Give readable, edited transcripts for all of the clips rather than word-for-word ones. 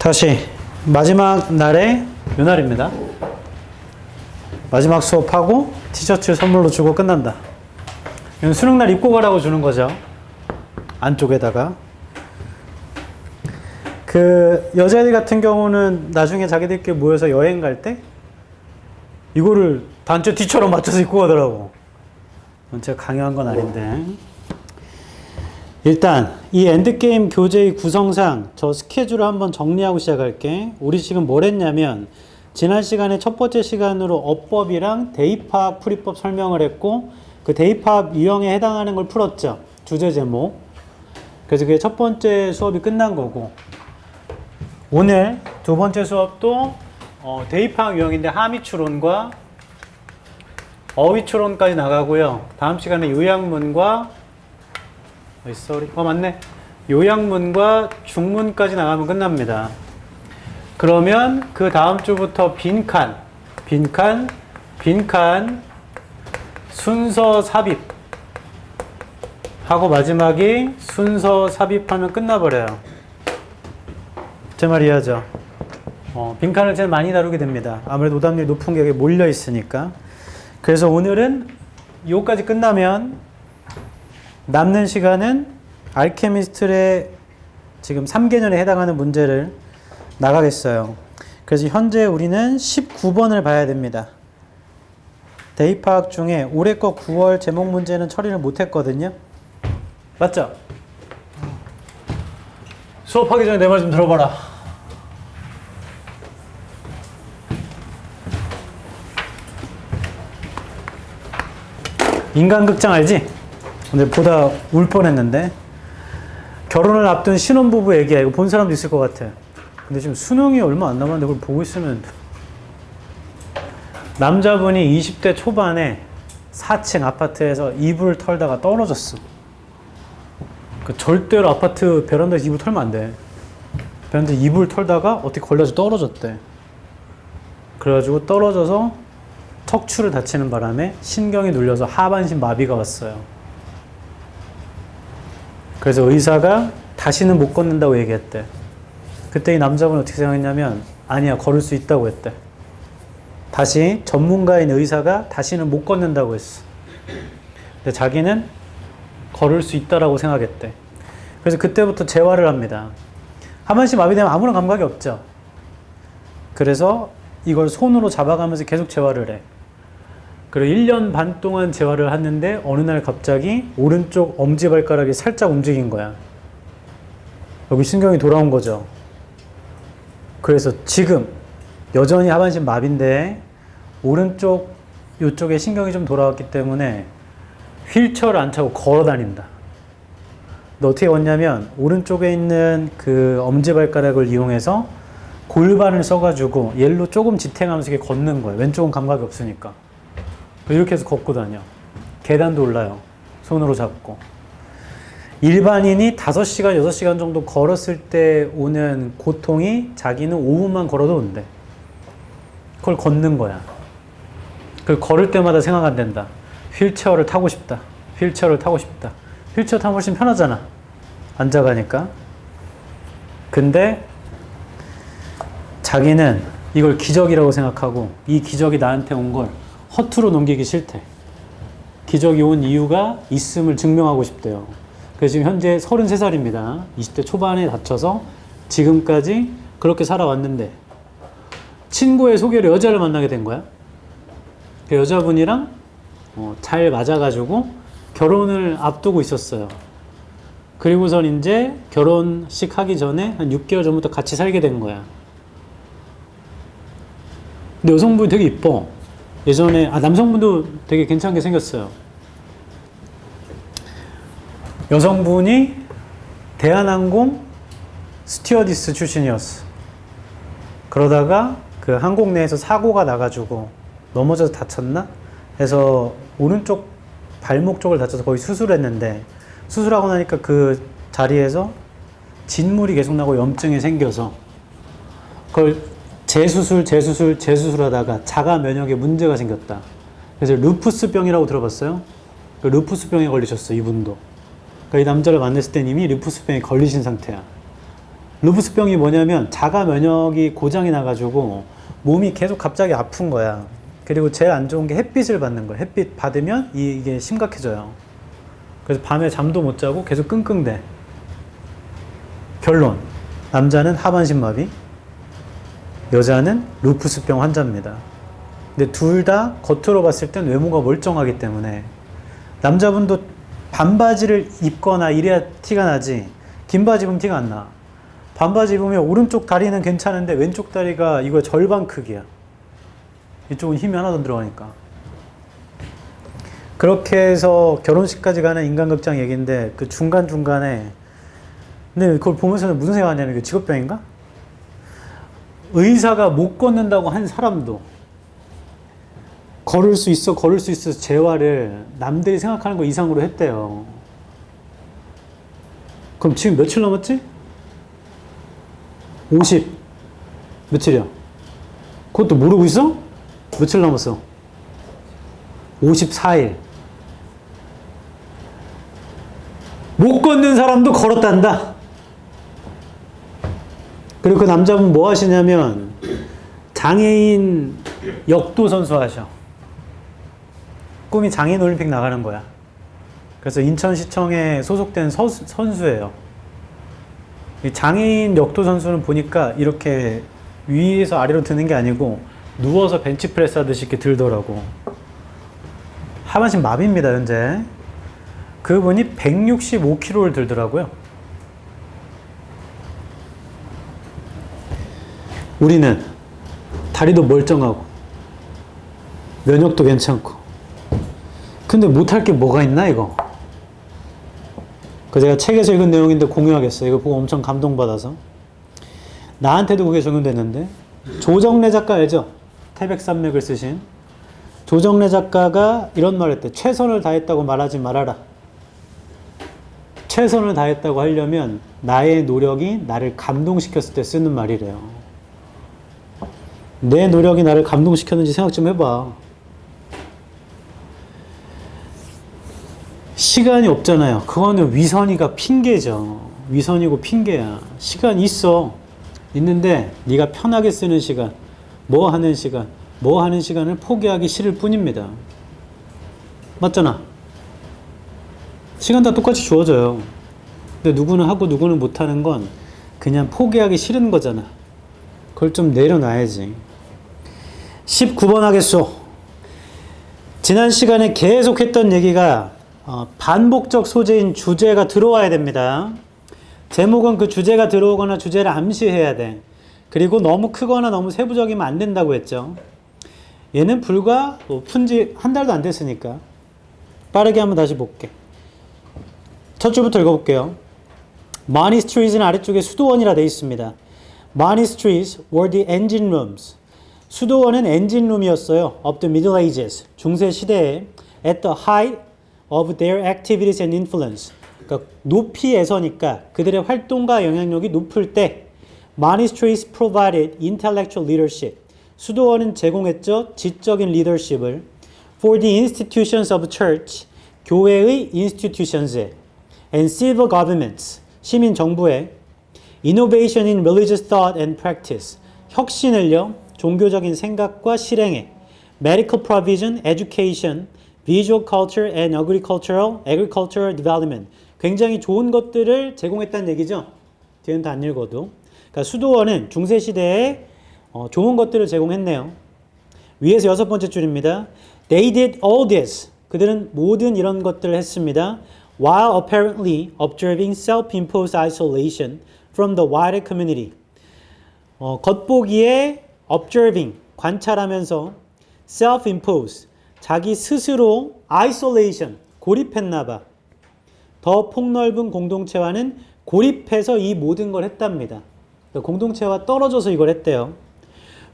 다시 마지막 날의 요날입니다. 마지막 수업하고 티셔츠 선물로 주고 끝난다. 이건 수능날 입고 가라고 주는 거죠. 안쪽에다가. 그 여자애들 같은 경우는 나중에 자기들끼리 모여서 여행 갈 때 이거를 단체 티처럼 맞춰서 입고 가더라고. 제가 강요한 건 아닌데. 일단 이 엔드게임 교재의 구성상 저 스케줄을 한번 정리하고 시작할게. 우리 지금 뭘 했냐면 지난 시간에 첫 번째 시간으로 어법이랑 대입파악 풀이법 설명을 했고 그 대입파악 유형에 해당하는 걸 풀었죠. 주제 제목. 그래서 그게 첫 번째 수업이 끝난 거고 오늘 두 번째 수업도 대입파악 유형인데 하미추론과 어휘추론까지 나가고요. 다음 시간에 요약문과 맞네. 요약문과 중문까지 나가면 끝납니다. 그러면 그 다음 주부터 빈칸, 순서 삽입 하고 마지막이 순서 삽입하면 끝나버려요. 제 말 이해하죠? 빈칸을 제일 많이 다루게 됩니다. 아무래도 오답률이 높은 게 여기 몰려 있으니까. 그래서 오늘은 요까지 끝나면 남는 시간은 알케미스트의 지금 3개년에 해당하는 문제를 나가겠어요. 그래서 현재 우리는 19번을 봐야 됩니다. 대입파악 중에 올해 거 9월 제목 문제는 처리를 못했거든요. 맞죠? 수업하기 전에 내 말 좀 들어봐라. 인간극장 알지? 근데 보다 울 뻔했는데 결혼을 앞둔 신혼부부 얘기야. 이거 본 사람도 있을 것 같아. 근데 지금 수능이 얼마 안 남았는데 그걸 보고 있으면 남자분이 20대 초반에 4층 아파트에서 이불을 털다가 떨어졌어. 그 절대로 아파트 베란다에서 이불 털면 안 돼. 베란다에서 이불 털다가 어떻게 걸려서 떨어졌대. 그래가지고 떨어져서 척추를 다치는 바람에 신경이 눌려서 하반신 마비가 왔어요. 그래서 의사가 다시는 못 걷는다고 얘기했대. 그때 이 남자분은 어떻게 생각했냐면 아니야, 걸을 수 있다고 했대. 다시 전문가인 의사가 다시는 못 걷는다고 했어. 근데 자기는 걸을 수 있다라고 생각했대. 그래서 그때부터 재활을 합니다. 하반신 마비되면 아무런 감각이 없죠. 그래서 이걸 손으로 잡아가면서 계속 재활을 해. 그리고 1년 반 동안 재활을 했는데 어느 날 갑자기 오른쪽 엄지발가락이 살짝 움직인 거야. 여기 신경이 돌아온 거죠. 그래서 지금 여전히 하반신 마비인데 오른쪽 이쪽에 신경이 좀 돌아왔기 때문에 휠체어를 안 차고 걸어 다닌다. 근데 어떻게 걷냐면 오른쪽에 있는 그 엄지발가락을 이용해서 골반을 써가지고 얘로 조금 지탱하면서 이렇게 걷는 거예요. 왼쪽은 감각이 없으니까. 이렇게 해서 걷고 다녀. 계단도 올라요. 손으로 잡고. 일반인이 5시간, 6시간 정도 걸었을 때 오는 고통이 자기는 5분만 걸어도 온대. 그걸 걷는 거야. 그걸 걸을 때마다 생각 안 된다. 휠체어를 타고 싶다. 휠체어를 타고 싶다. 휠체어 타면 훨씬 편하잖아. 앉아가니까. 근데 자기는 이걸 기적이라고 생각하고 이 기적이 나한테 온 걸 허투루 넘기기 싫대. 기적이 온 이유가 있음을 증명하고 싶대요. 그래서 지금 현재 33살입니다. 20대 초반에 다쳐서 지금까지 그렇게 살아왔는데 친구의 소개로 여자를 만나게 된 거야. 그 여자분이랑 잘 맞아가지고 결혼을 앞두고 있었어요. 그리고선 이제 결혼식 하기 전에 한 6개월 전부터 같이 살게 된 거야. 근데 여성분이 되게 이뻐. 예전에 남성분도 되게 괜찮게 생겼어요. 여성분이 대한항공 스튜어디스 출신이었어. 그러다가 그 항공 내에서 사고가 나가지고 넘어져서 다쳤나? 해서 오른쪽 발목 쪽을 다쳐서 거의 수술했는데 수술하고 나니까 그 자리에서 진물이 계속 나고 염증이 생겨서 그걸 재수술하다가 자가 면역에 문제가 생겼다. 그래서 루푸스병이라고 들어봤어요? 그 루푸스병에 걸리셨어, 이분도. 그러니까 이 남자를 만났을 때 이미 루푸스병에 걸리신 상태야. 루푸스병이 뭐냐면 자가 면역이 고장이 나가지고 몸이 계속 갑자기 아픈 거야. 그리고 제일 안 좋은 게 햇빛을 받는 거야. 햇빛 받으면 이게 심각해져요. 그래서 밤에 잠도 못 자고 계속 끙끙대. 결론. 남자는 하반신 마비, 여자는 루푸스병 환자입니다. 근데 둘 다 겉으로 봤을 땐 외모가 멀쩡하기 때문에 남자분도 반바지를 입거나 이래야 티가 나지 긴 바지 입으면 티가 안 나. 반바지 입으면 오른쪽 다리는 괜찮은데 왼쪽 다리가 이거 절반 크기야. 이쪽은 힘이 하나도 안 들어가니까. 그렇게 해서 결혼식까지 가는 인간극장 얘기인데 그 중간중간에 근데 그걸 보면서는 무슨 생각하냐면 이거 직업병인가? 의사가 못 걷는다고 한 사람도 걸을 수 있어 재활을 남들이 생각하는 거 이상으로 했대요. 그럼 지금 며칠 남았지? 50 며칠이야? 그것도 모르고 있어? 며칠 남았어? 54일. 못 걷는 사람도 걸었단다. 그리고 그 남자분 뭐 하시냐면 장애인 역도 선수 하셔. 꿈이 장애인 올림픽 나가는 거야. 그래서 인천시청에 소속된 선수예요. 이 장애인 역도 선수는 보니까 이렇게 위에서 아래로 드는 게 아니고 누워서 벤치프레스 하듯이 이렇게 들더라고. 하반신 마비입니다, 현재. 그분이 165kg를 들더라고요. 우리는 다리도 멀쩡하고 면역도 괜찮고 근데 못할 게 뭐가 있나 이거. 그 제가 책에서 읽은 내용인데 공유하겠어요. 이거 보고 엄청 감동받아서. 나한테도 그게 적용됐는데 조정래 작가 알죠? 태백산맥을 쓰신 조정래 작가가 이런 말을 했대. 최선을 다했다고 말하지 말아라. 최선을 다했다고 하려면 나의 노력이 나를 감동시켰을 때 쓰는 말이래요. 내 노력이 나를 감동시켰는지 생각 좀 해봐. 시간이 없잖아요. 그거는 위선이가 핑계죠. 위선이고 핑계야. 시간이 있어. 있는데 네가 편하게 쓰는 시간, 뭐 하는 시간을 포기하기 싫을 뿐입니다. 맞잖아. 시간 다 똑같이 주어져요. 근데 누구는 하고 누구는 못하는 건 그냥 포기하기 싫은 거잖아. 그걸 좀 내려놔야지. 19번 하겠소. 지난 시간에 계속 했던 얘기가 반복적 소재인 주제가 들어와야 됩니다. 제목은 그 주제가 들어오거나 주제를 암시해야 돼. 그리고 너무 크거나 너무 세부적이면 안 된다고 했죠. 얘는 불과 푼지 한 달도 안 됐으니까 빠르게 한번 다시 볼게. 첫 줄부터 읽어볼게요. Monasteries 아래쪽에 수도원이라 되어 있습니다. Monasteries were the engine rooms. 수도원은 엔진룸이었어요. Of the Middle Ages. 중세 시대에 at the height of their activities and influence. 그러니까 높이에서니까 그들의 활동과 영향력이 높을 때 Monasteries provided intellectual leadership. 수도원은 제공했죠. 지적인 리더십을 for the institutions of church. 교회의 institutions에 and civil governments. 시민 정부에 innovation in religious thought and practice. 혁신을요. 종교적인 생각과 실행에 medical provision, education, visual culture and agricultural development. 굉장히 좋은 것들을 제공했다는 얘기죠. 뒤는 다 안 읽어도. 그러니까 수도원은 중세시대에 좋은 것들을 제공했네요. 위에서 6번째 줄입니다. They did all this. 그들은 모든 이런 것들을 했습니다. While apparently observing self-imposed isolation from the wider community. 겉보기에 observing, 관찰하면서 self-imposed, 자기 스스로 isolation, 고립했나 봐. 더 폭넓은 공동체와는 고립해서 이 모든 걸 했답니다. 그러니까 공동체와 떨어져서 이걸 했대요.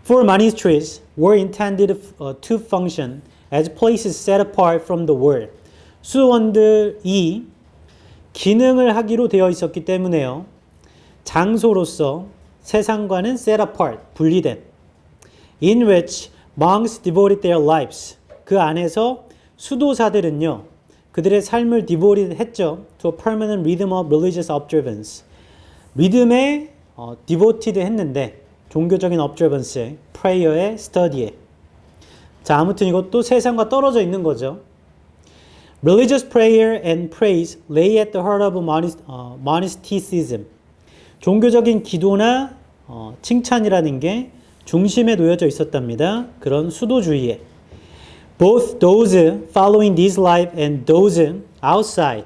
For monasteries were intended to function as places set apart from the world. 수도원들이 기능을 하기로 되어 있었기 때문에요. 장소로서 세상과는 set apart, 분리된. In which monks devoted their lives. 그 안에서 수도사들은요. 그들의 삶을 devoted 했죠. To a permanent rhythm of religious observance. 믿음의 devoted 했는데 종교적인 observance에, prayer에, study에. 자, 아무튼 이것도 세상과 떨어져 있는 거죠. Religious prayer and praise lay at the heart of monasticism. 종교적인 기도나 칭찬이라는 게 중심에 놓여져 있었답니다. 그런 수도주의에. Both those following this life and those outside.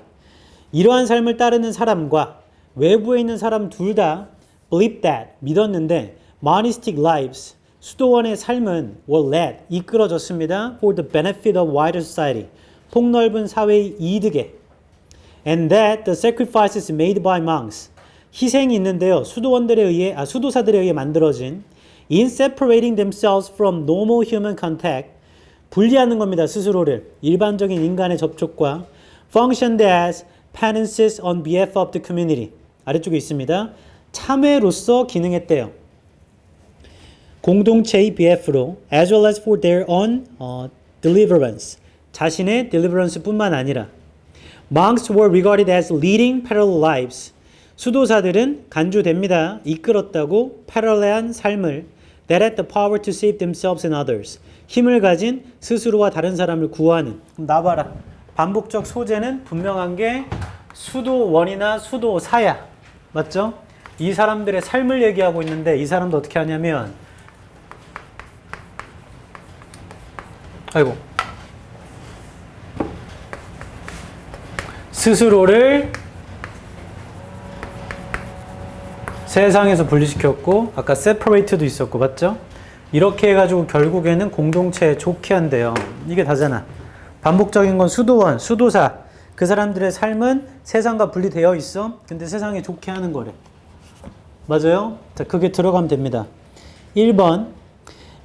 이러한 삶을 따르는 사람과 외부에 있는 사람 둘 다 believe that, 믿었는데 monastic lives, 수도원의 삶은 were led, 이끌어졌습니다. for the benefit of wider society, 폭넓은 사회의 이득에. And that the sacrifices made by monks, 희생이 있는데요. 수도사들에 의해 만들어진 in separating themselves from normal human contact, 분리하는 겁니다. 스스로를 일반적인 인간의 접촉과 functioned as penances on behalf of the community. 아래쪽에 있습니다. 참회로서 기능했대요. 공동체의 behalf로 as well as for their own deliverance. 자신의 deliverance뿐만 아니라 monks were regarded as leading parallel lives. 수도사들은 간주됩니다. 이끌었다고 패럴레한 삶을 that had the power to save themselves and others. 힘을 가진 스스로와 다른 사람을 구하는. 그럼 나봐라. 반복적 소재는 분명한 게 수도원이나 수도사야. 맞죠? 이 사람들의 삶을 얘기하고 있는데 이 사람도 어떻게 하냐면 스스로를 세상에서 분리시켰고 아까 separate도 있었고 맞죠? 이렇게 해가지고 결국에는 공동체에 좋게 한대요. 이게 다잖아. 반복적인 건 수도원, 수도사. 그 사람들의 삶은 세상과 분리되어 있어. 근데 세상에 좋게 하는 거래. 맞아요? 자, 그게 들어가면 됩니다. 1번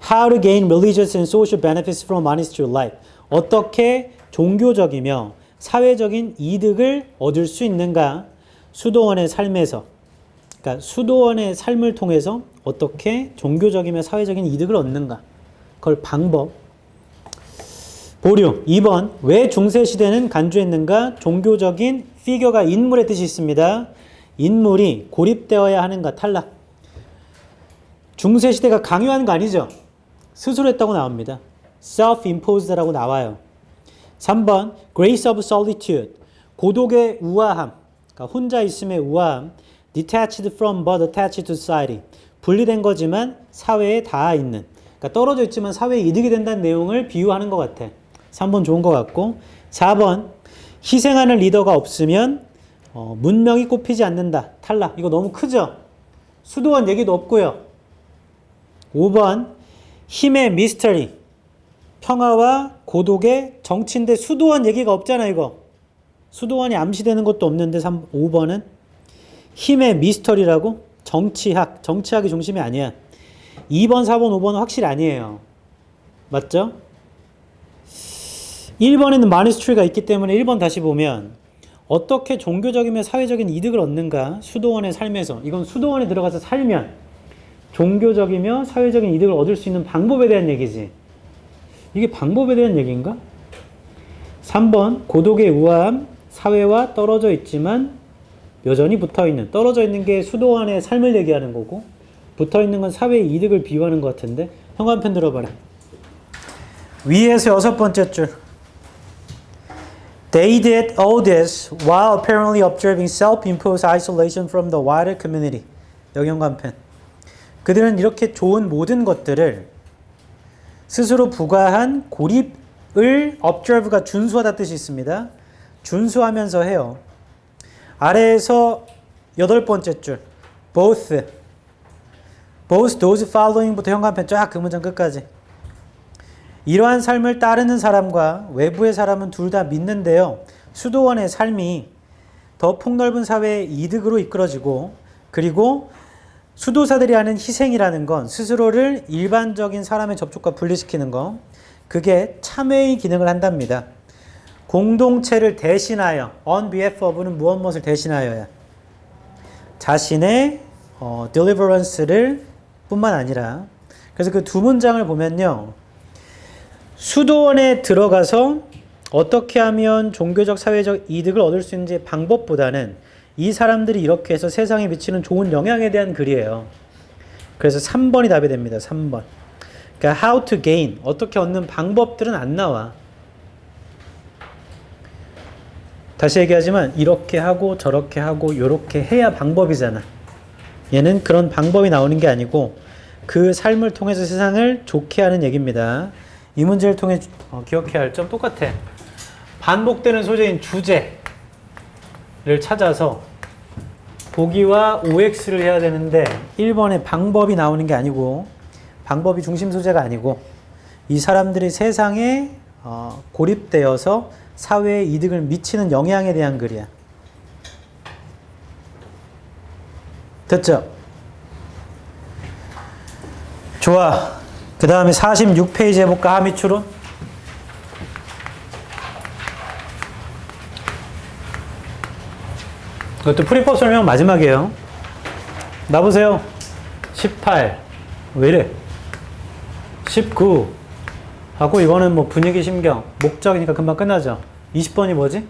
How to gain religious and social benefits from monastery life. 어떻게 종교적이며 사회적인 이득을 얻을 수 있는가? 수도원의 삶에서. 그러니까 수도원의 삶을 통해서 어떻게 종교적이며 사회적인 이득을 얻는가? 그걸 방법. 보류. 2번 왜 중세시대는 간주했는가? 종교적인 피겨가 인물의 뜻이 있습니다. 인물이 고립되어야 하는가? 탈락. 중세시대가 강요하는 거 아니죠? 스스로 했다고 나옵니다. self-imposed라고 나와요. 3번 grace of solitude. 고독의 우아함. 그러니까 혼자 있음의 우아함. detached from but attached to society. 분리된 거지만 사회에 닿아 있는. 그러니까 떨어져 있지만 사회에 이득이 된다는 내용을 비유하는 것 같아. 3번 좋은 것 같고 4번 희생하는 리더가 없으면 문명이 꼽히지 않는다. 탈락. 이거 너무 크죠? 수도원 얘기도 없고요. 5번 힘의 미스터리. 평화와 고독의 정치인데 수도원 얘기가 없잖아 이거. 수도원이 암시되는 것도 없는데 5번은 힘의 미스터리라고? 정치학이 중심이 아니야. 2번, 4번, 5번은 확실히 아니에요. 맞죠? 1번에는 monastery가 있기 때문에 1번 다시 보면 어떻게 종교적이며 사회적인 이득을 얻는가? 수도원의 삶에서. 이건 수도원에 들어가서 살면 종교적이며 사회적인 이득을 얻을 수 있는 방법에 대한 얘기지. 이게 방법에 대한 얘기인가? 3번 고독의 우아함. 사회와 떨어져 있지만 여전히 붙어있는. 떨어져 있는 게 수도원의 삶을 얘기하는 거고 붙어있는 건 사회의 이득을 비유하는 것 같은데 현관편 들어봐라. 위에서 6번째 줄. They did all this while apparently observing self-imposed isolation from the wider community. 여기 현관편. 그들은 이렇게 좋은 모든 것들을 스스로 부과한 고립을 observe가 준수하다 뜻이 있습니다. 준수하면서 해요. 아래에서 8번째 줄. both those following부터 현관편 쫙 그 문장 끝까지. 이러한 삶을 따르는 사람과 외부의 사람은 둘 다 믿는데요. 수도원의 삶이 더 폭넓은 사회의 이득으로 이끌어지고 그리고 수도사들이 하는 희생이라는 건 스스로를 일반적인 사람의 접촉과 분리시키는 거. 그게 참회의 기능을 한답니다. 공동체를 대신하여 on behalf of는 무엇을 대신하여야 자신의 deliverance를 뿐만 아니라 그래서 그 두 문장을 보면요. 수도원에 들어가서 어떻게 하면 종교적 사회적 이득을 얻을 수 있는지 방법보다는 이 사람들이 이렇게 해서 세상에 미치는 좋은 영향에 대한 글이에요. 그래서 3번이 답이 됩니다. 3번. 그러니까 how to gain, 어떻게 얻는 방법들은 안 나와. 다시 얘기하지만 이렇게 하고 저렇게 하고 요렇게 해야 방법이잖아. 얘는 그런 방법이 나오는 게 아니고 그 삶을 통해서 세상을 좋게 하는 얘기입니다. 이 문제를 통해 기억해야 할 점 똑같아. 반복되는 소재인 주제를 찾아서 보기와 OX를 해야 되는데 1번에 방법이 나오는 게 아니고 방법이 중심 소재가 아니고 이 사람들이 세상에 고립되어서 사회에 이득을 미치는 영향에 대한 글이야. 됐죠? 좋아. 그 다음에 46페이지 해볼까? 함의 추론. 이것도 풀이법 설명 마지막이에요. 나보세요. 18. 왜 이래? 19. 하고 이거는 뭐 분위기 심경. 목적이니까 금방 끝나죠. 20번이 뭐지?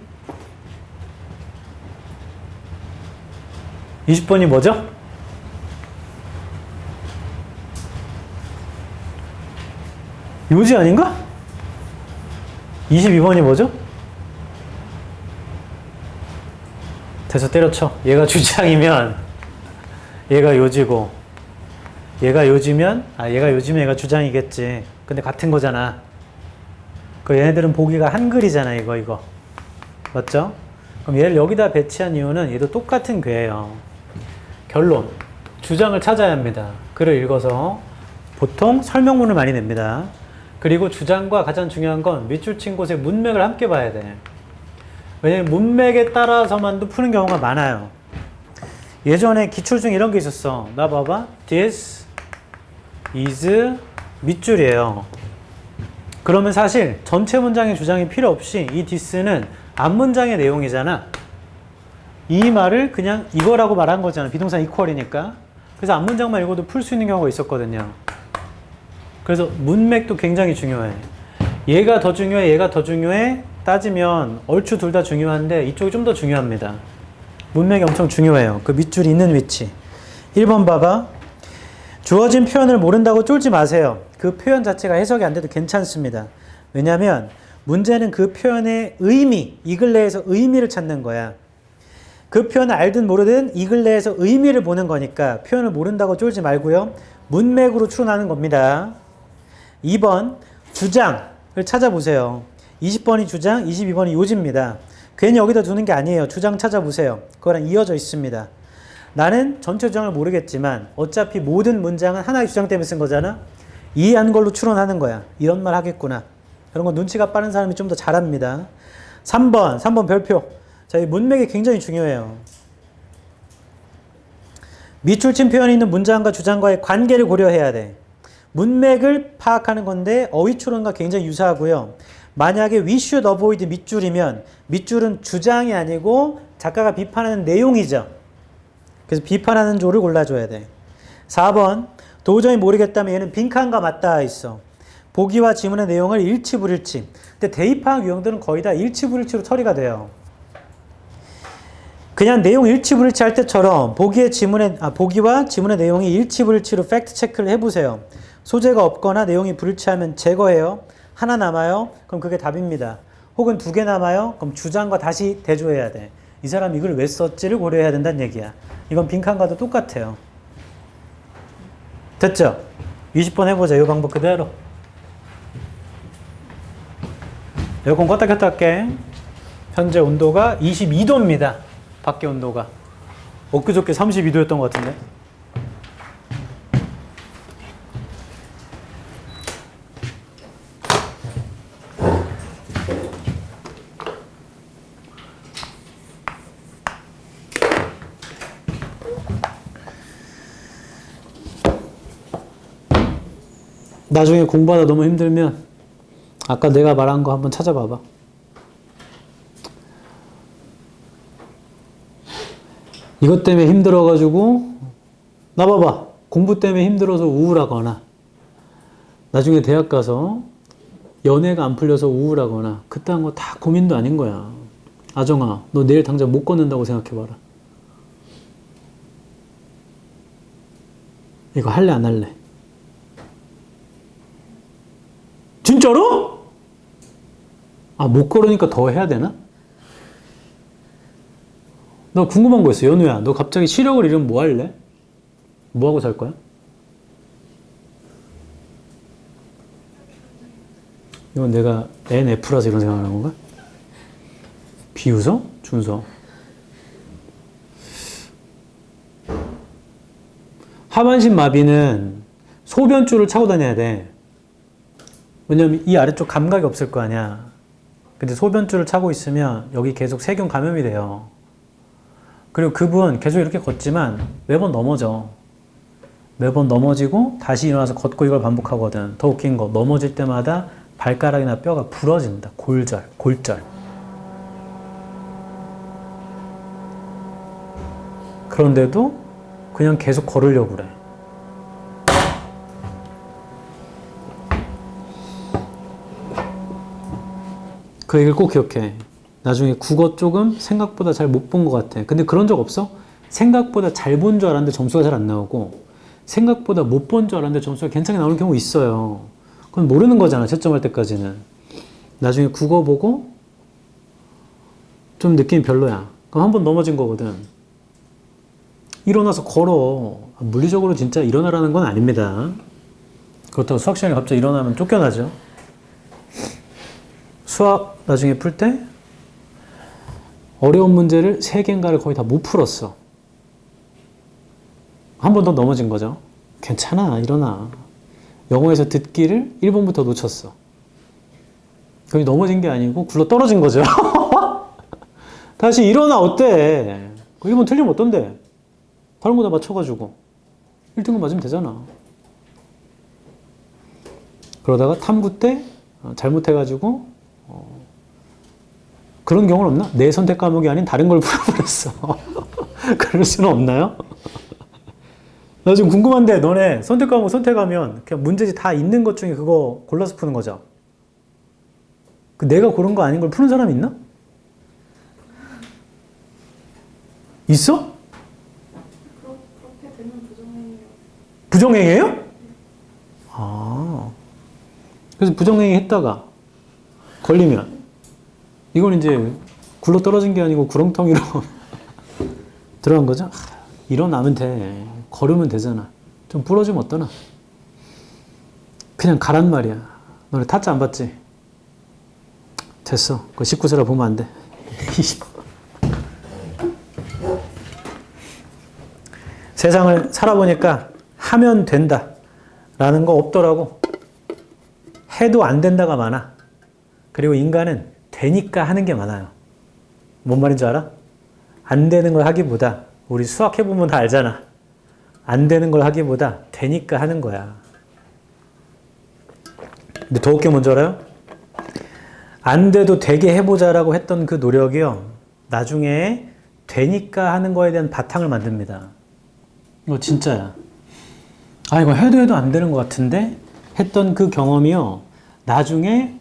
20번이 뭐죠? 요지 아닌가? 22번이 뭐죠? 돼서 때려쳐. 얘가 주장이면 얘가 요지고 얘가 요지면 얘가 요지면 얘가 주장이겠지. 근데 같은 거잖아. 그 얘네들은 보기가 한글이잖아. 이거 맞죠? 그럼 얘를 여기다 배치한 이유는 얘도 똑같은 괴예요. 결론. 주장을 찾아야 합니다. 글을 읽어서 보통 설명문을 많이 냅니다. 그리고 주장과 가장 중요한 건 밑줄 친 곳에 문맥을 함께 봐야 돼. 왜냐면 문맥에 따라서만도 푸는 경우가 많아요. 예전에 기출 중에 이런 게 있었어. 나 봐봐. This is 밑줄이에요. 그러면 사실 전체 문장의 주장이 필요 없이 이 this는 앞문장의 내용이잖아. 이 말을 그냥 이거라고 말한 거잖아. 비동사 이퀄이니까. 그래서 앞문장만 읽어도 풀 수 있는 경우가 있었거든요. 그래서 문맥도 굉장히 중요해. 얘가 더 중요해, 얘가 더 중요해 따지면 얼추 둘 다 중요한데 이쪽이 좀 더 중요합니다. 문맥이 엄청 중요해요. 그 밑줄이 있는 위치. 1번 봐봐. 주어진 표현을 모른다고 쫄지 마세요. 그 표현 자체가 해석이 안 돼도 괜찮습니다. 왜냐하면 문제는 그 표현의 의미, 이 글 내에서 의미를 찾는 거야. 그 표현을 알든 모르든 이 글 내에서 의미를 보는 거니까 표현을 모른다고 쫄지 말고요. 문맥으로 추론하는 겁니다. 2번 주장을 찾아보세요. 20번이 주장, 22번이 요지입니다. 괜히 여기다 두는 게 아니에요. 주장 찾아보세요. 그거랑 이어져 있습니다. 나는 전체 주장을 모르겠지만 어차피 모든 문장은 하나의 주장 때문에 쓴 거잖아. 이해한 걸로 추론하는 거야. 이런 말 하겠구나. 그런 거 눈치가 빠른 사람이 좀 더 잘합니다. 3번 별표. 자, 이 문맥이 굉장히 중요해요. 밑줄 친 표현이 있는 문장과 주장과의 관계를 고려해야 돼. 문맥을 파악하는 건데 어휘 추론과 굉장히 유사하고요. 만약에 we should avoid 밑줄이면 밑줄은 주장이 아니고 작가가 비판하는 내용이죠. 그래서 비판하는 조를 골라줘야 돼. 4번 도저히 모르겠다면 얘는 빈칸과 맞닿아 있어. 보기와 지문의 내용을 일치불일치. 근데 대입학 유형들은 거의 다 일치불일치로 처리가 돼요. 그냥 내용 일치불일치 할 때처럼 보기와 지문의 내용이 일치불일치로 팩트 체크를 해보세요. 소재가 없거나 내용이 불일치하면 제거해요. 하나 남아요? 그럼 그게 답입니다. 혹은 2개 남아요? 그럼 주장과 다시 대조해야 돼. 이 사람 이걸 왜 썼지를 고려해야 된다는 얘기야. 이건 빈칸과도 똑같아요. 됐죠? 20번 해보자. 이 방법 그대로. 에어컨 껐다 켰다 할게. 현재 온도가 22도입니다. 밖에 온도가. 엊그저께 32도였던 것 같은데. 나중에 공부하다 너무 힘들면 아까 내가 말한 거 한번 찾아봐봐. 이것 때문에 힘들어가지고 나 봐봐. 공부 때문에 힘들어서 우울하거나 나중에 대학 가서 연애가 안 풀려서 우울하거나 그딴 거 다 고민도 아닌 거야. 아정아, 너 내일 당장 못 걷는다고 생각해봐라. 이거 할래 안 할래? 진짜로? 아, 못 걸으니까 더 해야 되나? 너 궁금한 거 있어. 연우야, 너 갑자기 시력을 잃으면 뭐 할래? 뭐 하고 살 거야? 이건 내가 NF라서 이런 생각을 한 건가? 비웃어? 준서? 하반신 마비는 소변줄을 차고 다녀야 돼. 왜냐면 이 아래쪽 감각이 없을 거 아니야. 근데 소변줄을 차고 있으면 여기 계속 세균 감염이 돼요. 그리고 그분 계속 이렇게 걷지만 매번 넘어져. 매번 넘어지고 다시 일어나서 걷고 이걸 반복하거든. 더 웃긴 거, 넘어질 때마다 발가락이나 뼈가 부러진다. 골절. 그런데도 그냥 계속 걸으려고 그래. 그 얘기를 꼭 기억해. 나중에 국어 조금 생각보다 잘 못 본 것 같아. 근데 그런 적 없어? 생각보다 잘 본 줄 알았는데 점수가 잘 안 나오고 생각보다 못 본 줄 알았는데 점수가 괜찮게 나오는 경우 있어요. 그건 모르는 거잖아. 채점할 때까지는. 나중에 국어 보고 좀 느낌이 별로야. 그럼 한 번 넘어진 거거든. 일어나서 걸어. 물리적으로 진짜 일어나라는 건 아닙니다. 그렇다고 수학 시간에 갑자기 일어나면 쫓겨나죠. 수학 나중에 풀 때 어려운 문제를 3개인가를 거의 다 못 풀었어. 한 번 더 넘어진 거죠. 괜찮아, 일어나. 영어에서 듣기를 1번부터 놓쳤어. 그게 넘어진 게 아니고 굴러 떨어진 거죠. 다시 일어나, 어때? 1번 틀리면 어떤데? 다른 거 다 맞춰가지고 1등급 맞으면 되잖아. 그러다가 탐구 때 잘못해가지고 그런 경우는 없나? 내 선택 과목이 아닌 다른 걸 풀어버렸어. 그럴 수는 없나요? 나 지금 궁금한데, 너네 선택 과목 선택하면 그냥 문제지 다 있는 것 중에 그거 골라서 푸는 거죠? 그 내가 고른 거 아닌 걸 푸는 사람 있나? 있어? 그렇게 되면 부정행위예요. 부정행위예요? 아, 그래서 부정행위 했다가 걸리면 이건 이제 굴러 떨어진 게 아니고 구렁텅이로 들어간 거죠? 일어나면 돼. 걸으면 되잖아. 좀 부러지면 어떠나? 그냥 가란 말이야. 너네 타짜 안 봤지? 됐어. 그 19세라 보면 안 돼. 세상을 살아보니까 하면 된다 라는 거 없더라고. 해도 안 된다가 많아. 그리고 인간은 되니까 하는 게 많아요. 뭔 말인지 알아? 안 되는 걸 하기보다, 우리 수학 해보면 다 알잖아. 안 되는 걸 하기보다 되니까 하는 거야. 근데 더 웃긴 뭔지 알아요? 안 돼도 되게 해보자라고 했던 그 노력이요, 나중에 되니까 하는 거에 대한 바탕을 만듭니다. 이거 진짜야. 아, 이거 해도 안 되는 것 같은데? 했던 그 경험이요, 나중에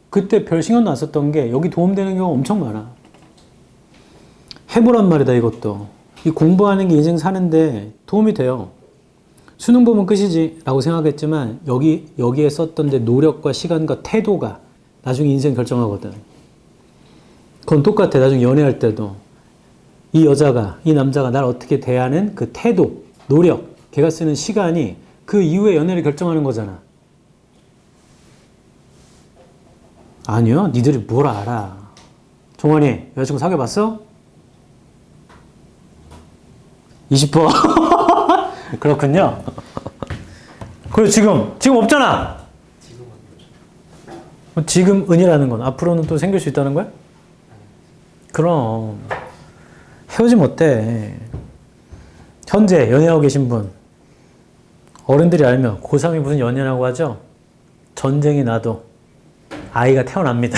그때 별 신경도 안 썼던 게 여기 도움되는 경우가 엄청 많아. 해보란 말이다, 이것도. 이 공부하는 게 인생 사는데 도움이 돼요. 수능 보면 끝이지 라고 생각했지만 여기에 썼던 데 노력과 시간과 태도가 나중에 인생 결정하거든. 그건 똑같아. 나중에 연애할 때도 이 여자가, 이 남자가 날 어떻게 대하는 그 태도, 노력, 걔가 쓰는 시간이 그 이후에 연애를 결정하는 거잖아. 아니요, 니들이 뭘 알아. 종환이, 여자친구 사귀어봤어? 20%. 그렇군요. 그리고 지금 없잖아. 지금은이라는 건 앞으로는 또 생길 수 있다는 거야? 그럼 헤어지면 어때? 현재 연애하고 계신 분, 어른들이 알면 고3이 무슨 연애라고 하죠? 전쟁이 나도 아이가 태어납니다.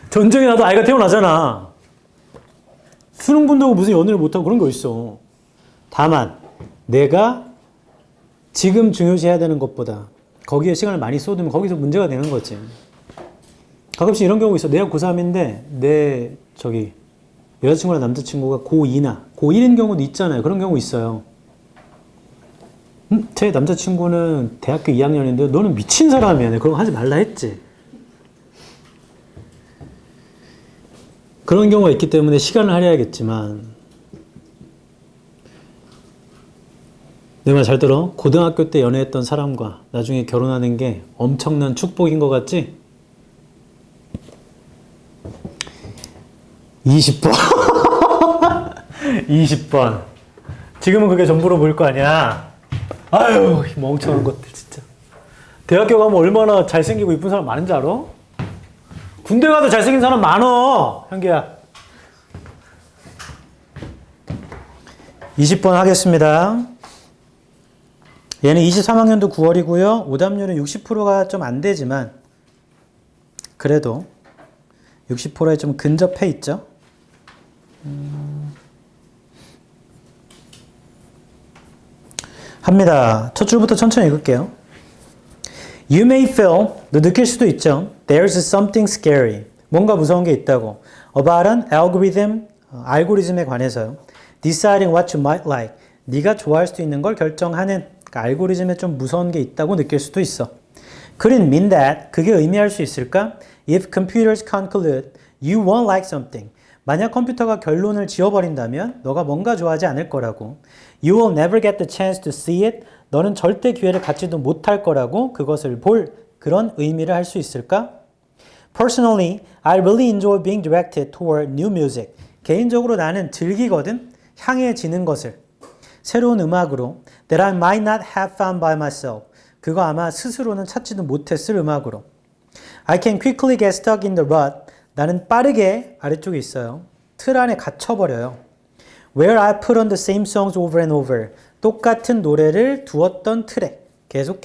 전쟁이 나도 아이가 태어나잖아. 수능 본다고 무슨 연애를 못하고 그런 거 있어. 다만 내가 지금 중요시해야 되는 것보다 거기에 시간을 많이 쏟으면 거기서 문제가 되는 거지. 가끔씩 이런 경우 있어. 내가 고3인데 내 여자친구나 남자친구가 고2나 고1인 경우도 있잖아요. 그런 경우 있어요. 제 남자친구는 대학교 2학년인데 너는 미친 사람이야. 내가 그런 거 하지 말라 했지. 그런 경우가 있기 때문에 시간을 할애하겠지만 내 말 잘 들어. 고등학교 때 연애했던 사람과 나중에 결혼하는 게 엄청난 축복인 것 같지? 20번. 20번. 지금은 그게 전부로 보일 거 아니야. 아유, 이 멍청한 것들 진짜. 대학교 가면 얼마나 잘생기고 이쁜 사람 많은 줄 알아? 군대 가도 잘생긴 사람 많어, 현기야. 20번 하겠습니다. 얘는 23학년도 9월이고요. 오답률은 60%가 좀 안 되지만 그래도 60%에 좀 근접해 있죠. 합니다. 첫 줄부터 천천히 읽을게요. You may feel, 너 느낄 수도 있죠. There's something scary. 뭔가 무서운 게 있다고. About an algorithm, 알고리즘에 관해서요. Deciding what you might like. 네가 좋아할 수 있는 걸 결정하는, 그러니까 알고리즘에 좀 무서운 게 있다고 느낄 수도 있어. Could it mean that? 그게 의미할 수 있을까? If computers conclude you won't like something. 만약 컴퓨터가 결론을 지어버린다면 너가 뭔가 좋아하지 않을 거라고. You will never get the chance to see it. 너는 절대 기회를 갖지도 못할 거라고 그것을 볼 그런 의미를 할 수 있을까? Personally, I really enjoy being directed toward new music. 개인적으로 나는 즐기거든. 향해지는 것을. 새로운 음악으로 that I might not have found by myself. 그거 아마 스스로는 찾지도 못했을 음악으로. I can quickly get stuck in the rut. 나는 빠르게 아래쪽에 있어요. 틀 안에 갇혀버려요. Where I put on the same songs over and over. 똑같은 노래를 두었던 틀에 계속.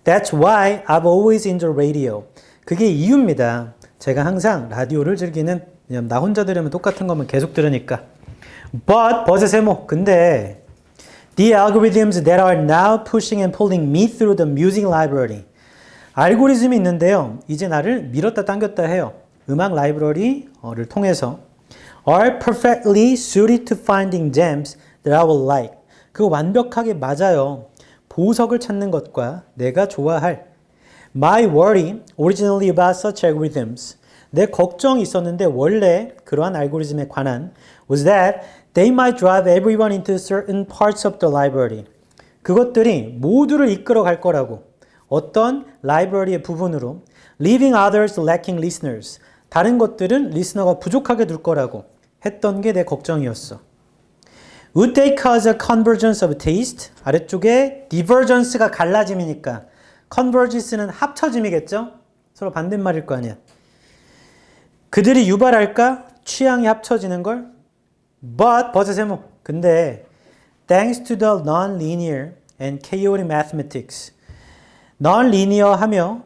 That's why I've always enjoyed radio. 그게 이유입니다. 제가 항상 라디오를 즐기는, 왜냐면 나 혼자 들으면 똑같은 거면 계속 들으니까. But, 버즈 세모. 근데 the algorithms that are now pushing and pulling me through the music library. 알고리즘이 있는데요. 이제 나를 밀었다 당겼다 해요. 음악 라이브러리를 통해서 are perfectly suited to finding gems that I will like. 그거 완벽하게 맞아요. 보석을 찾는 것과 내가 좋아할. My worry originally about such algorithms. 내 걱정이 있었는데 원래 그러한 알고리즘에 관한 was that they might drive everyone into certain parts of the library. 그것들이 모두를 이끌어 갈 거라고. 어떤 라이브러리의 부분으로 leaving others lacking listeners. 다른 것들은 리스너가 부족하게 둘 거라고 했던 게 내 걱정이었어. Would they cause a convergence of taste? 아래쪽에 divergence가 갈라짐이니까 convergence는 합쳐짐이겠죠? 서로 반대말일 거 아니야. 그들이 유발할까? 취향이 합쳐지는 걸? But, 버즈 세모. 근데 thanks to the non-linear and chaotic mathematics. non-linear 하며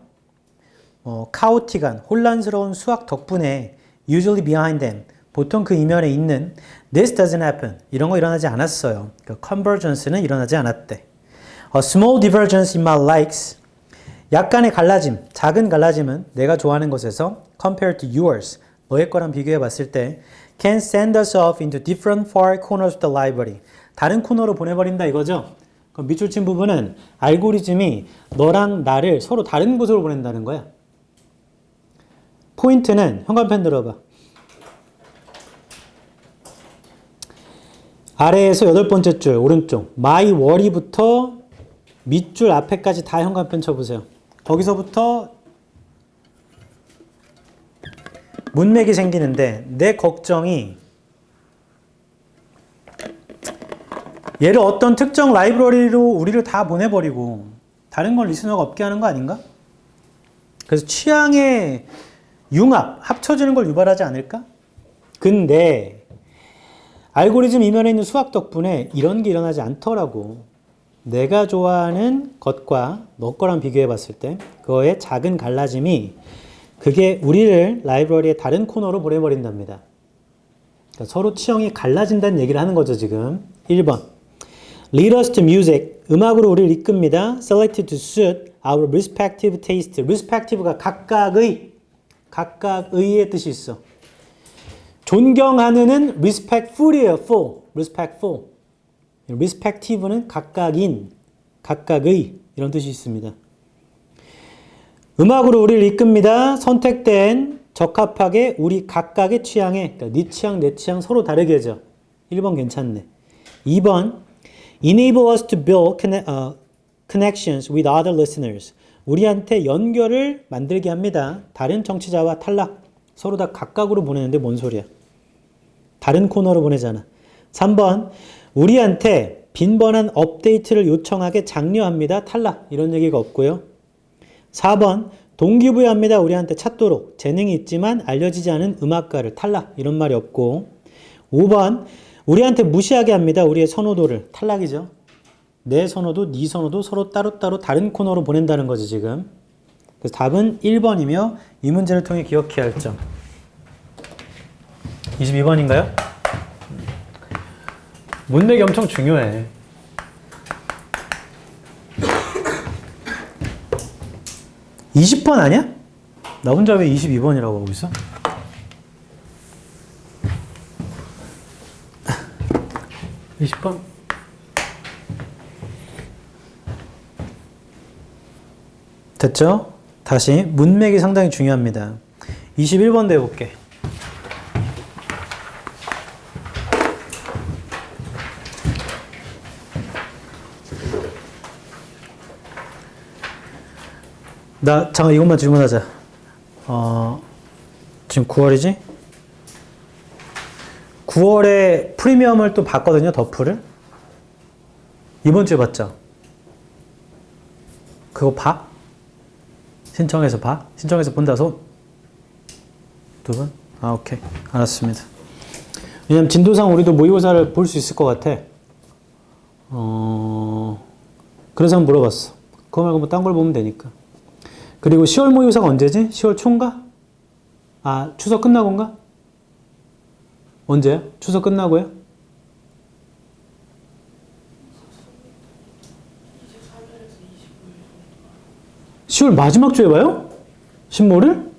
카오틱한, 혼란스러운 수학 덕분에 usually behind them, 보통 그 이면에 있는 this doesn't happen, 이런 거 일어나지 않았어요. 그러니까 convergence는 일어나지 않았대. A small divergence in my likes, 약간의 갈라짐, 작은 갈라짐은 내가 좋아하는 것에서 compared to yours, 너의 거랑 비교해 봤을 때 can send us off into different far corners of the library, 다른 코너로 보내버린다 이거죠. 그럼 밑줄 친 부분은 알고리즘이 너랑 나를 서로 다른 곳으로 보낸다는 거야. 포인트는 현관펜 들어봐. 아래에서 8번째 줄 오른쪽 my worry부터 밑줄 앞에까지 다 현관펜 쳐보세요. 거기서부터 문맥이 생기는데 내 걱정이 얘를 어떤 특정 라이브러리로 우리를 다 보내버리고 다른 건 리스너가 없게 하는 거 아닌가? 그래서 취향의 융합, 합쳐지는 걸 유발하지 않을까? 근데 알고리즘 이면에 있는 수학 덕분에 이런 게 일어나지 않더라고. 내가 좋아하는 것과 너 거랑 비교해 봤을 때 그거의 작은 갈라짐이 그게 우리를 라이브러리의 다른 코너로 보내버린답니다. 그러니까 서로 취향이 갈라진다는 얘기를 하는 거죠, 지금. 1번. Lead us to music. 음악으로 우리를 이끕니다. Selected to suit our respective taste. respective가 각각의의 뜻이 있어. 존경하는은 respectful이에요. full. respectful. respective는 각각인, 각각의 이런 뜻이 있습니다. 음악으로 우리를 이끕니다. 선택된 적합하게 우리 각각의 취향에, 그러니까 네 취향, 내 취향 서로 다르게 하죠. 1번 괜찮네. 2번 enable us to build connections with other listeners. 우리한테 연결을 만들게 합니다. 다른 청취자와 탈락. 서로 다 각각으로 보내는데 뭔 소리야. 다른 코너로 보내잖아. 3번 우리한테 빈번한 업데이트를 요청하게 장려합니다. 탈락. 이런 얘기가 없고요. 4번 동기부여합니다. 우리한테 찾도록. 재능이 있지만 알려지지 않은 음악가를. 탈락. 이런 말이 없고. 5번 우리한테 무시하게 합니다. 우리의 선호도를. 탈락이죠. 내 선호도, 네 선호도 서로 따로따로 다른 코너로 보낸다는 거지 지금. 그래서 답은 1번이며 이 문제를 통해 기억해야 할 점. 22번인가요? 문맥이 엄청 중요해. (20번) 아니야? 나 혼자 왜 22번이라고 하고 있어? (20번) 됐죠? 다시 문맥이 상당히 중요합니다. 21번도 해볼게. 잠깐 이것만 질문하자. 지금 9월이지? 9월에 프리미엄을 또 봤거든요, 더프를. 이번 주에 봤죠? 그거 봐? 신청해서 봐? 신청해서 본다 손? 두 번? 오케이. 알았습니다. 왜냐면 진도상 우리도 모의고사를 볼 수 있을 것 같아. 그래서 한번 물어봤어. 그거 말고 뭐 딴 걸 보면 되니까. 그리고 10월 모의고사가 언제지? 10월 초인가? 추석 끝나고인가? 언제야? 추석 끝나고요? 10월 마지막 주에 봐요? 신모를?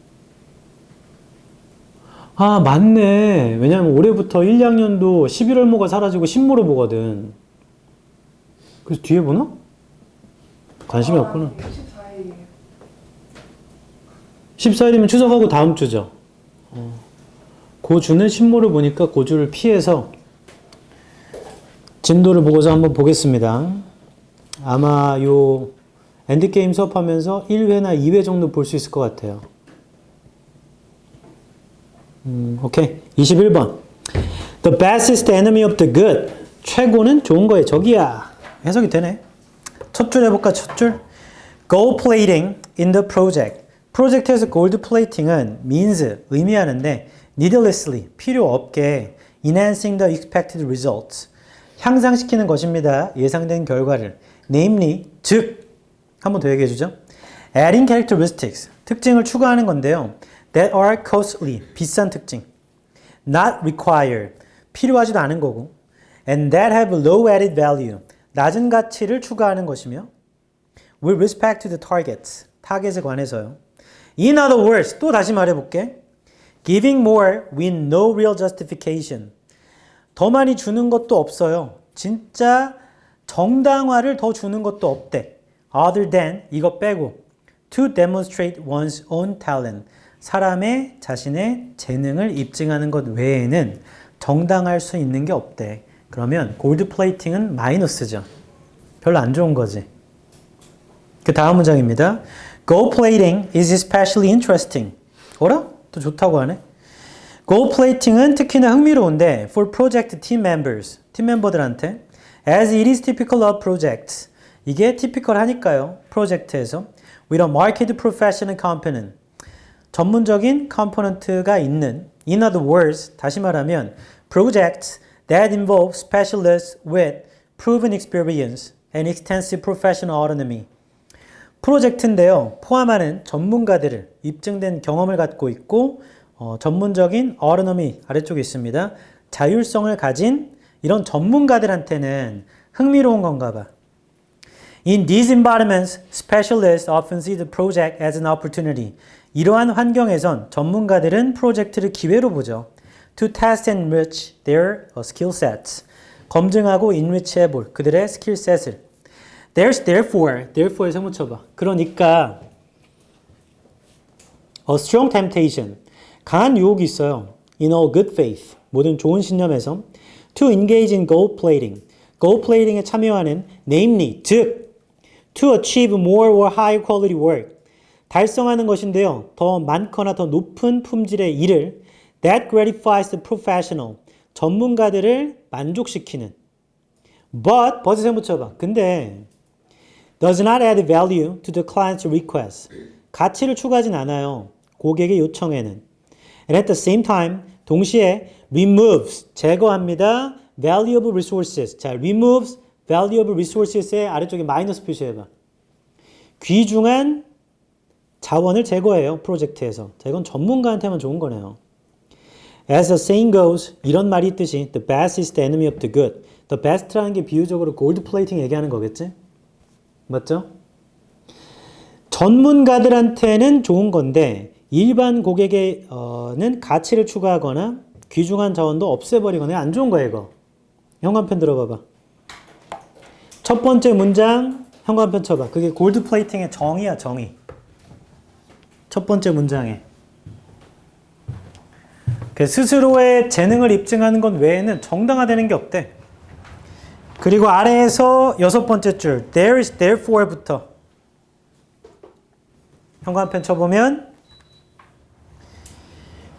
맞네. 왜냐면 올해부터 1, 2학년도 11월모가 사라지고 신모를 보거든. 그래서 뒤에 보나? 관심이 없구나. 14일이면 추석하고 다음 주죠. 그 주는 신모를 보니까 그 주를 피해서 진도를 보고서 한번 보겠습니다. 아마 요 엔드게임 수업하면서 1회나 2회 정도 볼 수 있을 것 같아요. 오케이. 21번. The best is the enemy of the good. 최고는 좋은 거의 적이야. 해석이 되네. 첫 줄 해볼까, 첫 줄? Gold plating in the project. 프로젝트에서 골드 플레이팅은 means, 의미하는데 needlessly, 필요 없게 enhancing the expected results. 향상시키는 것입니다. 예상된 결과를. namely, 즉, 한번 더 얘기해 주죠. adding characteristics, 특징을 추가하는 건데요. that are costly, 비싼 특징. not required, 필요하지도 않은 거고. and that have low added value, 낮은 가치를 추가하는 것이며 with respect to the targets, 타겟에 관해서요. In other words, 또 다시 말해볼게. Giving more with no real justification. 더 많이 주는 것도 없어요. 진짜 정당화를 더 주는 것도 없대. Other than, 이거 빼고. To demonstrate one's own talent. 사람의 자신의 재능을 입증하는 것 외에는 정당할 수 있는 게 없대. 그러면 골드 플레이팅은 마이너스죠. 별로 안 좋은 거지. 그 다음 문장입니다. Gold plating is especially interesting. 어라? 또 좋다고 하네. Gold plating은 특히나 흥미로운데 for project team members, 팀 멤버들한테 as it is typical of projects. 이게 typical 하니까요. 프로젝트에서 with a marked professional component. 전문적인 컴포넌트가 있는 in other words, 다시 말하면 projects that involve specialists with proven experience and extensive professional autonomy. 프로젝트인데요. 포함하는 전문가들을 입증된 경험을 갖고 있고 전문적인 autonomy 아래쪽에 있습니다. 자율성을 가진 이런 전문가들한테는 흥미로운 건가 봐. In these environments, specialists often see the project as an opportunity. 이러한 환경에선 전문가들은 프로젝트를 기회로 보죠. To test and enrich their skill sets. 검증하고 enrich해볼 그들의 스킬셋을. There's therefore에 세묻혀봐. 그러니까 a strong temptation, 강한 유혹이 있어요. In all good faith, 모든 좋은 신념에서 to engage in gold plating에 참여하는 namely, 즉 to achieve more or high quality work, 달성하는 것인데요. 더 많거나 더 높은 품질의 일을 that gratifies the professional, 전문가들을 만족시키는. but에 묻혀봐. 근데 does not add value to the client's request. 가치를 추가하진 않아요. 고객의 요청에는. And at the same time, 동시에 removes, 제거합니다. valuable resources. 자, removes valuable resources의 아래쪽에 마이너스 표시해봐. 귀중한 자원을 제거해요. 프로젝트에서. 자, 이건 전문가한테만 좋은 거네요. As the saying goes, 이런 말이 있듯이 the best is the enemy of the good. The best라는 게 비유적으로 골드 플레이팅 얘기하는 거겠지? 맞죠? 전문가들한테는 좋은 건데 일반 고객에는 가치를 추가하거나 귀중한 자원도 없애버리거나 안 좋은 거야 이거. 현관펜 들어봐봐. 첫 번째 문장 현관펜 쳐봐. 그게 골드 플레이팅의 정의야 정의. 첫 번째 문장에. 스스로의 재능을 입증하는 것 외에는 정당화되는 게 없대. 그리고 아래에서 여섯 번째 줄 there is therefore부터 현관펜 쳐보면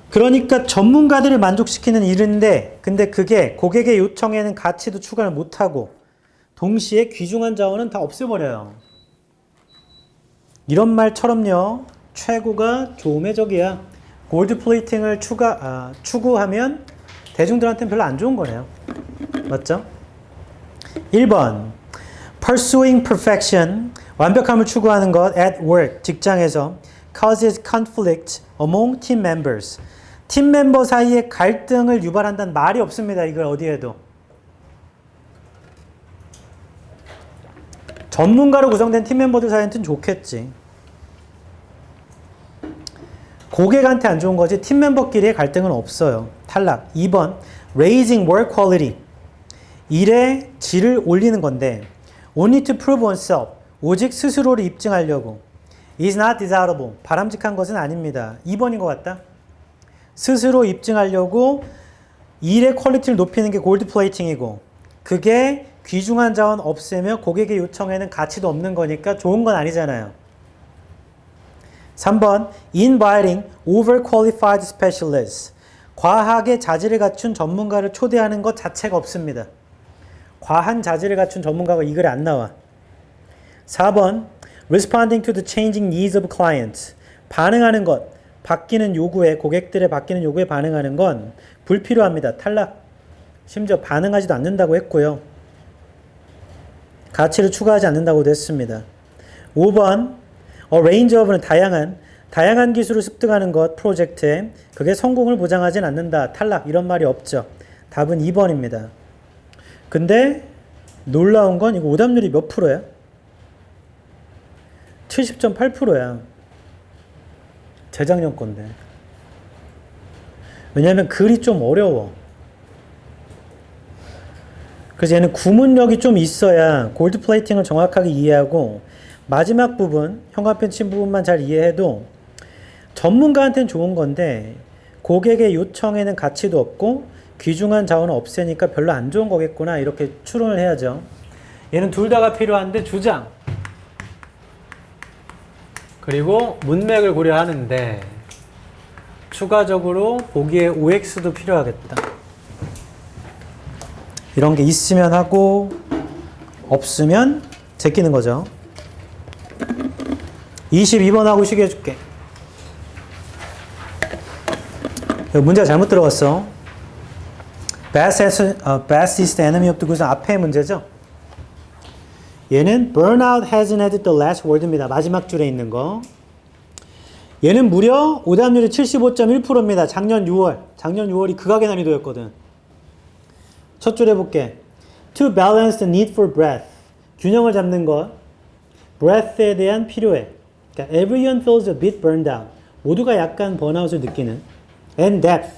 그러니까 전문가들을 만족시키는 일인데 근데 그게 고객의 요청에는 가치도 추가를 못하고 동시에 귀중한 자원은 다 없애버려요. 이런 말처럼요. 최고가 좋음의 적이야. 골드 플레이팅을 추구하면 대중들한테는 별로 안 좋은 거네요. 맞죠? 1번 Pursuing perfection, 완벽함을 추구하는 것 at work, 직장에서 causes conflict among team members. 팀 멤버 사이에 갈등을 유발한다는 말이 없습니다. 이걸 어디에도. 전문가로 구성된 팀 멤버들 사이한테는 좋겠지. 고객한테 안 좋은 거지 팀 멤버끼리의 갈등은 없어요. 탈락. 2번 Raising work quality, 일의 질을 올리는 건데 only to prove oneself, 오직 스스로를 입증하려고 is not desirable, 바람직한 것은 아닙니다. 2번인 것 같다. 스스로 입증하려고 일의 퀄리티를 높이는 게 골드 플레이팅이고 그게 귀중한 자원 없애며 고객의 요청에는 가치도 없는 거니까 좋은 건 아니잖아요. 3번 Inviting overqualified specialists, 과하게 자질을 갖춘 전문가를 초대하는 것 자체가 없습니다. 과한 자질을 갖춘 전문가가 이 글에 안 나와. 4번 Responding to the changing needs of clients, 반응하는 것, 바뀌는 요구에, 고객들의 바뀌는 요구에 반응하는 건 불필요합니다. 탈락. 심지어 반응하지도 않는다고 했고요. 가치를 추가하지 않는다고도 했습니다. 5번 A range of는 다양한 기술을 습득하는 것 프로젝트에 그게 성공을 보장하진 않는다. 탈락. 이런 말이 없죠. 답은 2번입니다. 근데 놀라운 건 이거 오답률이 몇 프로야? 70.8%야. 재작년 건데. 왜냐면 글이 좀 어려워. 그래서 얘는 구문력이 좀 있어야 골드 플레이팅을 정확하게 이해하고 마지막 부분, 현관펜 친 부분만 잘 이해해도 전문가한테는 좋은 건데 고객의 요청에는 가치도 없고 귀중한 자원은 없애니까 별로 안 좋은 거겠구나 이렇게 추론을 해야죠. 얘는 둘 다가 필요한데 주장 그리고 문맥을 고려하는데 추가적으로 보기에 OX도 필요하겠다. 이런 게 있으면 하고 없으면 제끼는 거죠. 22번하고 쉬게 해줄게. 문제가 잘못 들어갔어. Best is the enemy of the good. 앞에 문제죠. 얘는 burnout hasn't had the last word입니다. 마지막 줄에 있는 거. 얘는 무려 오답률이 75.1%입니다. 작년 6월이 극악의 난이도였거든. 첫 줄 해볼게. To balance the need for breath. 균형을 잡는 것. breath에 대한 필요해. 그러니까 everyone feels a bit burned out. 모두가 약간 번아웃을 느끼는. And depth.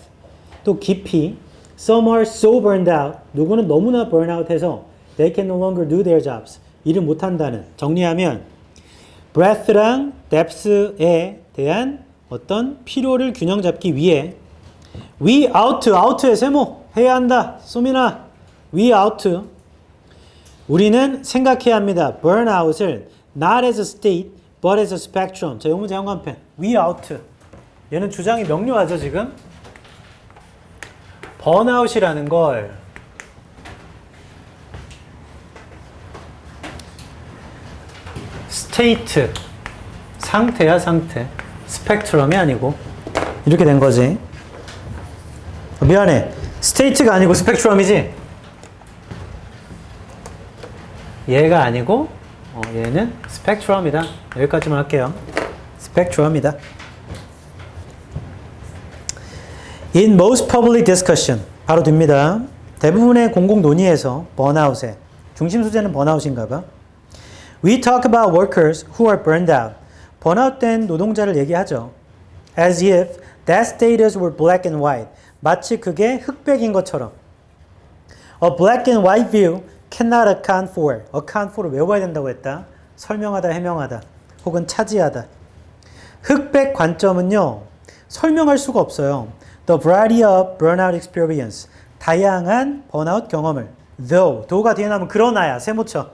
또 깊이. Some are so burned out. 누구는 너무나 burnout해서 they can no longer do their jobs. 일을 못한다는. 정리하면 breadth랑 depth에 대한 어떤 필요를 균형 잡기 위해 we out의 세모 해야 한다. 소민아 we out 우리는 생각해야 합니다. burnout을 not as a state but as a spectrum. 자, 이 문제 현관펜 we out 얘는 주장이 명료하죠 지금. 번아웃이라는 걸 스테이트 상태야 상태 스펙트럼이 아니고 이렇게 된 거지. 미안해 스테이트가 아니고 스펙트럼이지. 얘가 아니고 얘는 스펙트럼이다. 여기까지만 할게요. 스펙트럼이다. In most public discussion 바로 됩니다. 대부분의 공공 논의에서 번아웃의 중심 소재는 번아웃인가 봐. We talk about workers who are burned out. 번아웃된 노동자를 얘기하죠. As if that status were black and white. 마치 그게 흑백인 것처럼. A black and white view cannot account for. account for를 외워야 된다고 했다. 설명하다, 해명하다, 혹은 차지하다. 흑백 관점은요, 설명할 수가 없어요. The variety of burnout experience. 다양한 번아웃 경험을. though가 뒤에 나오면 그러나야, 세모쳐.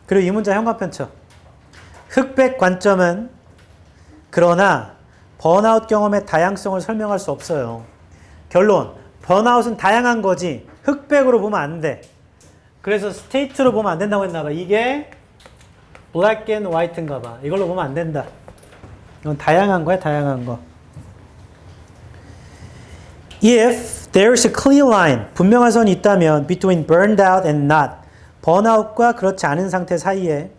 그리고 이 문자 현관편 쳐. 흑백 관점은 그러나 번아웃 경험의 다양성을 설명할 수 없어요. 결론, 번아웃은 다양한 거지 흑백으로 보면 안 돼. 그래서 스테이트로 보면 안 된다고 했나 봐. 이게 black and white인가 봐. 이걸로 보면 안 된다. 이건 다양한 거야, 다양한 거. If there's a clear line, 분명한 선이 있다면 between burned out and not, 번아웃과 그렇지 않은 상태 사이에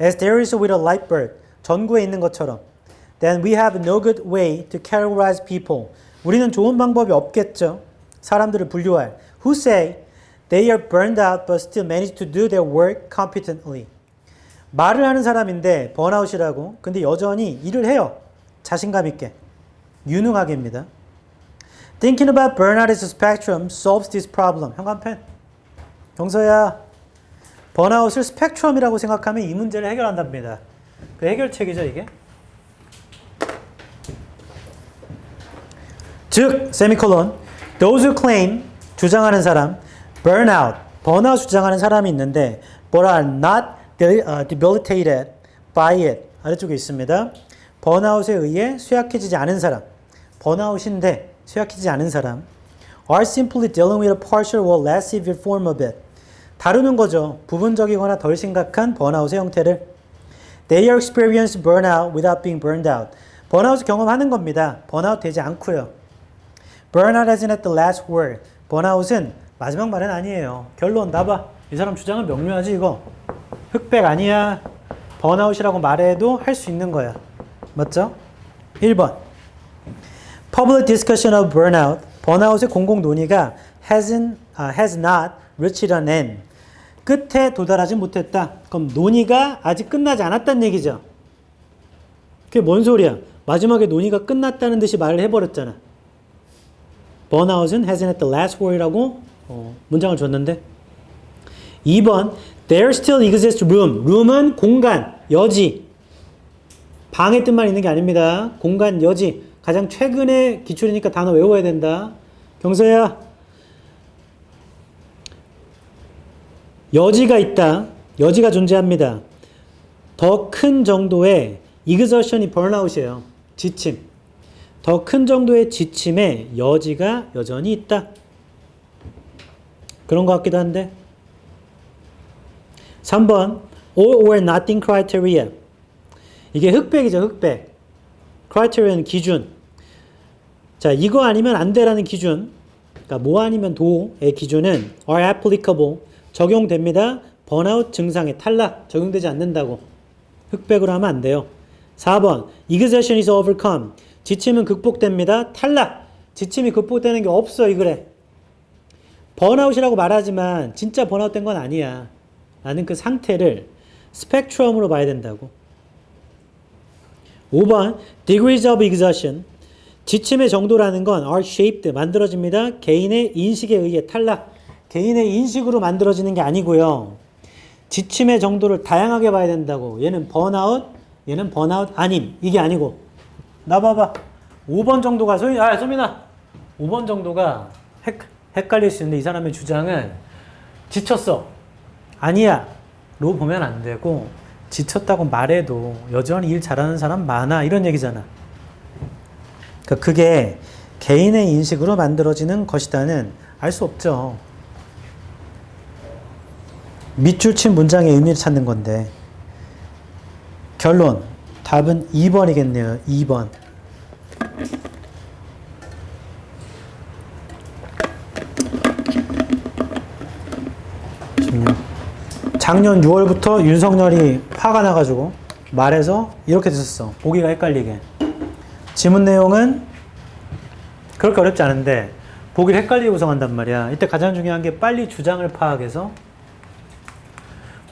as there is with a light bulb, 전구에 있는 것처럼 then we have no good way to categorize people. 우리는 좋은 방법이 없겠죠. 사람들을 분류할. Who say they are burned out but still manage to do their work competently. 말을 하는 사람인데 번아웃이라고. 근데 여전히 일을 해요. 자신감 있게. 유능하게입니다. Thinking about burnout as a spectrum solves this problem. 현관펜. 경서야. 번아웃을 스펙트럼이라고 생각하면 이 문제를 해결한답니다. 그 해결책이죠, 이게. 즉, 세미콜론. Those who claim, 주장하는 사람, burnout, 번아웃 주장하는 사람이 있는데 but are not debilitated by it. 아래쪽에 있습니다. 번아웃에 의해 쇠약해지지 않은 사람, 번아웃인데 쇠약해지지 않은 사람 are simply dealing with a partial or less severe form of it. 다루는 거죠. 부분적이거나 덜 심각한 번아웃의 형태를. They are experiencing burnout without being burned out. 번아웃을 경험하는 겁니다. 번아웃 되지 않고요. Burnout isn't at the last word. 번아웃은 마지막 말은 아니에요. 결론 나봐. 이 사람 주장은 명료하지 이거. 흑백 아니야. 번아웃이라고 말해도 할 수 있는 거야. 맞죠? 1번. Public discussion of burnout. 번아웃의 공공 논의가 has not reached an end. 끝에 도달하지 못했다. 그럼 논의가 아직 끝나지 않았다는 얘기죠. 그게 뭔 소리야? 마지막에 논의가 끝났다는 듯이 말을 해버렸잖아. 번아웃은 hasn't at the last word이라고 문장을 줬는데 2번 There still exists room. room은 공간, 여지. 방의 뜻만 있는 게 아닙니다. 공간, 여지. 가장 최근의 기출이니까 단어 외워야 된다. 경서야. 여지가 있다. 여지가 존재합니다. 더 큰 정도의 exertion이 burnout이에요. 지침. 더 큰 정도의 지침에 여지가 여전히 있다. 그런 것 같기도 한데. 3번 all or nothing criteria. 이게 흑백이죠. 흑백. criterion 기준. 자, 이거 아니면 안 돼라는 기준. 그러니까 뭐 아니면 도의 기준은 are applicable. 적용됩니다. 번아웃 증상에 탈락. 적용되지 않는다고. 흑백으로 하면 안 돼요. 4번 exertion is overcome. 지침은 극복됩니다. 탈락. 지침이 극복되는 게 없어 이 글에. 번아웃이라고 말하지만 진짜 번아웃된 건 아니야. 나는 그 상태를 스펙트럼으로 봐야 된다고. 5번 degrees of exhaustion. 지침의 정도라는 건 are shaped, 만들어집니다. 개인의 인식에 의해 탈락. 개인의 인식으로 만들어지는 게 아니고요. 지침의 정도를 다양하게 봐야 된다고. 얘는 번아웃, 얘는 번아웃 아님. 이게 아니고. 나 봐봐. 5번 정도가, 소민아. 5번 정도가 헷갈릴 수 있는데 이 사람의 주장은 지쳤어. 아니야. 로 보면 안 되고, 지쳤다고 말해도 여전히 일 잘하는 사람 많아. 이런 얘기잖아. 그러니까 그게 개인의 인식으로 만들어지는 것이다는 알 수 없죠. 밑줄 친 문장의 의미를 찾는 건데. 결론. 답은 2번이겠네요. 2번. 작년 6월부터 윤석열이 화가 나가지고 말해서 이렇게 됐었어. 보기가 헷갈리게. 지문 내용은 그렇게 어렵지 않은데 보기를 헷갈리게 구성한단 말이야. 이때 가장 중요한 게 빨리 주장을 파악해서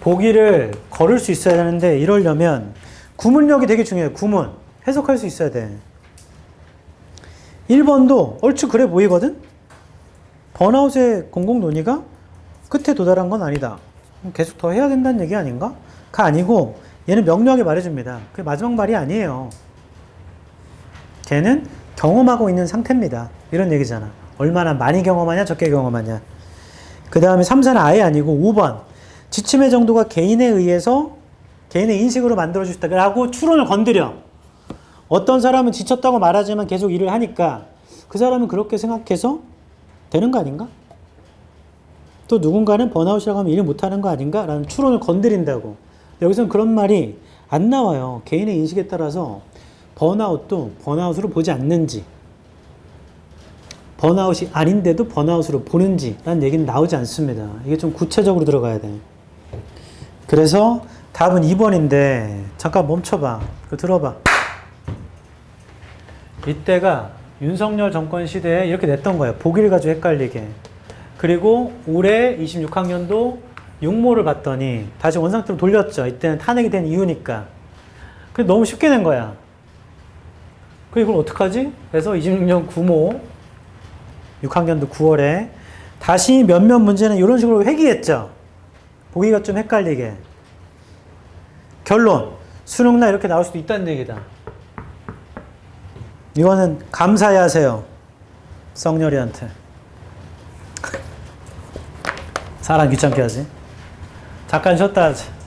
보기를 걸을 수 있어야 되는데 이러려면 구문력이 되게 중요해. 구문. 해석할 수 있어야 돼. 1번도 얼추 그래 보이거든? 번아웃의 공공 논의가 끝에 도달한 건 아니다. 계속 더 해야 된다는 얘기 아닌가? 가 아니고 얘는 명료하게 말해줍니다. 그게 마지막 말이 아니에요. 걔는 경험하고 있는 상태입니다. 이런 얘기잖아. 얼마나 많이 경험하냐 적게 경험하냐. 그 다음에 3사는 아예 아니고 5번. 지침의 정도가 개인에 의해서 개인의 인식으로 만들어주시다 라고 추론을 건드려. 어떤 사람은 지쳤다고 말하지만 계속 일을 하니까 그 사람은 그렇게 생각해서 되는 거 아닌가? 또 누군가는 번아웃이라고 하면 일을 못하는 거 아닌가? 라는 추론을 건드린다고. 여기서는 그런 말이 안 나와요. 개인의 인식에 따라서 번아웃도 번아웃으로 보지 않는지, 번아웃이 아닌데도 번아웃으로 보는지 라는 얘기는 나오지 않습니다. 이게 좀 구체적으로 들어가야 돼. 그래서 답은 2번인데 잠깐 멈춰봐. 그거 들어봐. 이때가 윤석열 정권 시대에 이렇게 냈던 거예요. 보기를 가지고 헷갈리게. 그리고 올해 26학년도 육모를 봤더니 다시 원상태로 돌렸죠. 이때는 탄핵이 된 이유니까. 그래서 너무 쉽게 낸 거야. 그리고 이걸 어떡하지? 그래서 26년 구모 6학년도 9월에 다시 몇몇 문제는 이런 식으로 회귀했죠. 보기가 좀 헷갈리게. 결론. 수능날 이렇게 나올 수도 있다는 얘기다. 이거는 감사해야 하세요. 썩녀리한테. 사람 귀찮게 하지. 잠깐 쉬었다 하지.